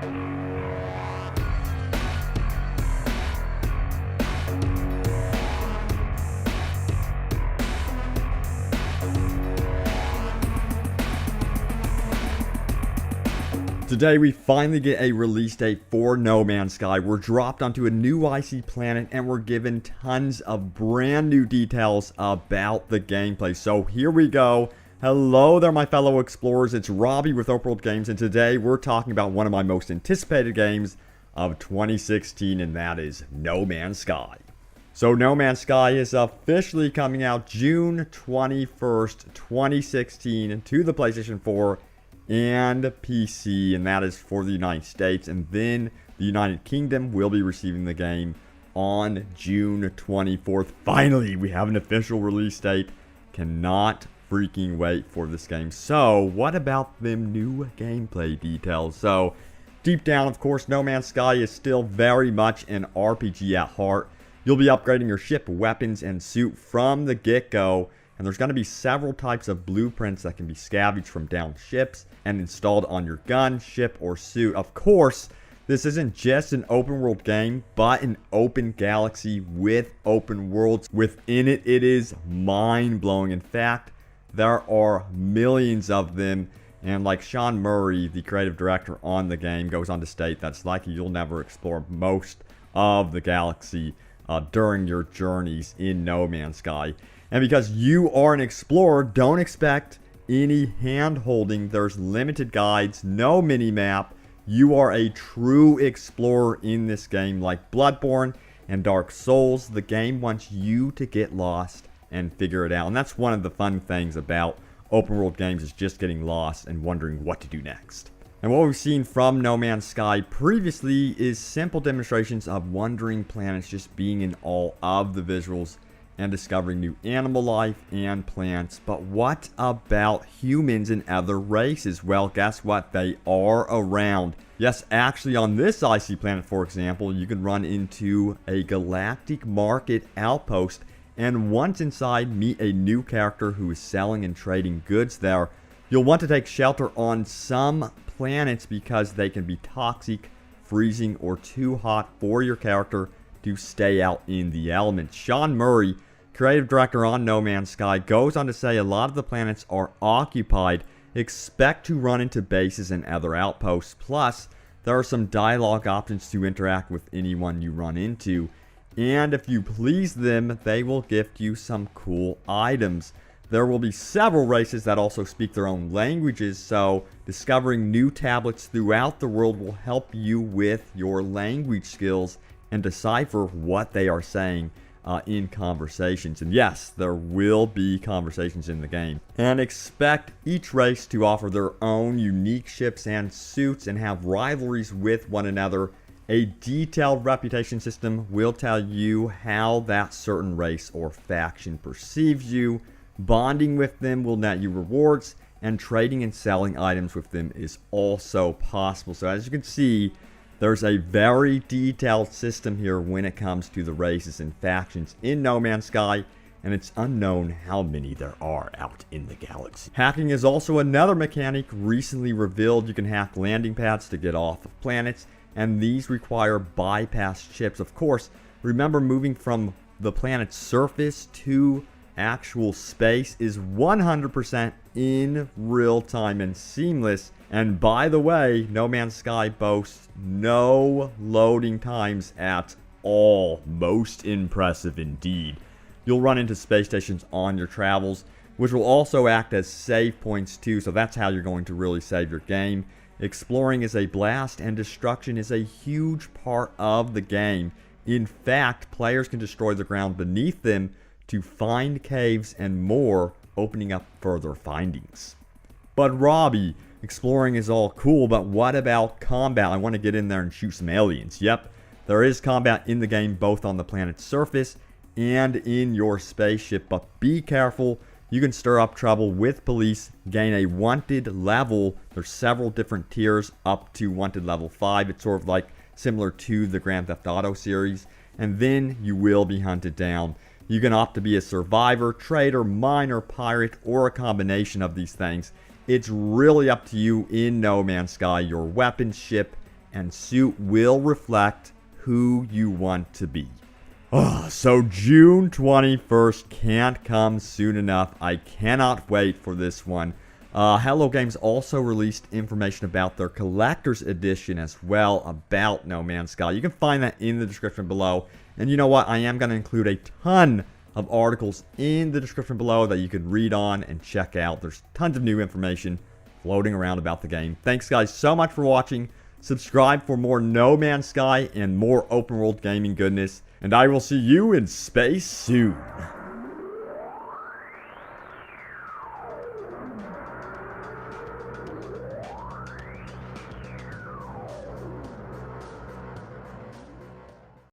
Today we finally get a release date for No Man's Sky. We're dropped onto a new icy planet and we're given tons of brand new details about the gameplay. So here we go. Hello there my fellow explorers, it's Robbie with Open World Games, and today we're talking about one of my most anticipated games of 2016, and that is No Man's Sky. So No Man's Sky is officially coming out June 21st, 2016 to the PlayStation 4 and PC, and that is for the United States, and then the United Kingdom will be receiving the game on June 24th. Finally, we have an official release date. Cannot freaking wait for this game. So, what about them new gameplay details? So, deep down, of course, No Man's Sky is still very much an RPG at heart. You'll be upgrading your ship, weapons, and suit from the get-go. And there's going to be several types of blueprints that can be scavenged from downed ships and installed on your gun, ship, or suit. Of course, this isn't just an open world game, but an open galaxy with open worlds within it. It is mind-blowing. In fact, there are millions of them. And like Sean Murray, the creative director on the game, goes on to state that's likely you'll never explore most of the galaxy during your journeys in No Man's Sky. And because you are an explorer, don't expect any hand-holding. There's limited guides, no mini-map. You are a true explorer in this game. Like Bloodborne and Dark Souls, the game wants you to get lost and figure it out. And that's one of the fun things about open world games, is just getting lost and wondering what to do next. And what we've seen from No Man's Sky previously is simple demonstrations of wandering planets, just being in awe of the visuals and discovering new animal life and plants. But what about humans and other races? Well, guess what? They are around. Yes, actually on this icy planet, for example, you can run into a galactic market outpost, and once inside, meet a new character who is selling and trading goods there. You'll want to take shelter on some planets because they can be toxic, freezing, or too hot for your character to stay out in the elements. Sean Murray, creative director on No Man's Sky, goes on to say a lot of the planets are occupied. Expect to run into bases and other outposts. Plus, there are some dialogue options to interact with anyone you run into. And if you please them, they will gift you some cool items. There will be several races that also speak their own languages, so discovering new tablets throughout the world will help you with your language skills and decipher what they are saying in conversations. And yes, there will be conversations in the game. And expect each race to offer their own unique ships and suits and have rivalries with one another. A detailed reputation system will tell you how that certain race or faction perceives you. Bonding with them will net you rewards, and trading and selling items with them is also possible. So as you can see, there's a very detailed system here when it comes to the races and factions in No Man's Sky, and it's unknown how many there are out in the galaxy. Hacking is also another mechanic recently revealed. You can hack landing pads to get off of planets, and these require bypass chips. Of course, remember, moving from the planet's surface to actual space is 100% in real time and seamless. And by the way, No Man's Sky boasts no loading times at all. Most impressive indeed. You'll run into space stations on your travels, which will also act as save points too, so that's how you're going to really save your game. Exploring is a blast, and destruction is a huge part of the game. In fact, players can destroy the ground beneath them to find caves and more, opening up further findings. But Robbie, exploring is all cool, but what about combat? I want to get in there and shoot some aliens. Yep, there is combat in the game, both on the planet's surface and in your spaceship, but be careful. You can stir up trouble with police, gain a wanted level. There's several different tiers up to wanted level 5. It's sort of like similar to the Grand Theft Auto series, and then you will be hunted down. You can opt to be a survivor, trader, miner, pirate, or a combination of these things. It's really up to you in No Man's Sky. Your weapons, ship, and suit will reflect who you want to be. So June 21st can't come soon enough. I cannot wait for this one. Hello Games also released information about their collector's edition as well about No Man's Sky. You can find that in the description below. And you know what? I am going to include a ton of articles in the description below that you can read on and check out. There's tons of new information floating around about the game. Thanks guys so much for watching. Subscribe for more No Man's Sky and more open world gaming goodness. And I will see you in space soon.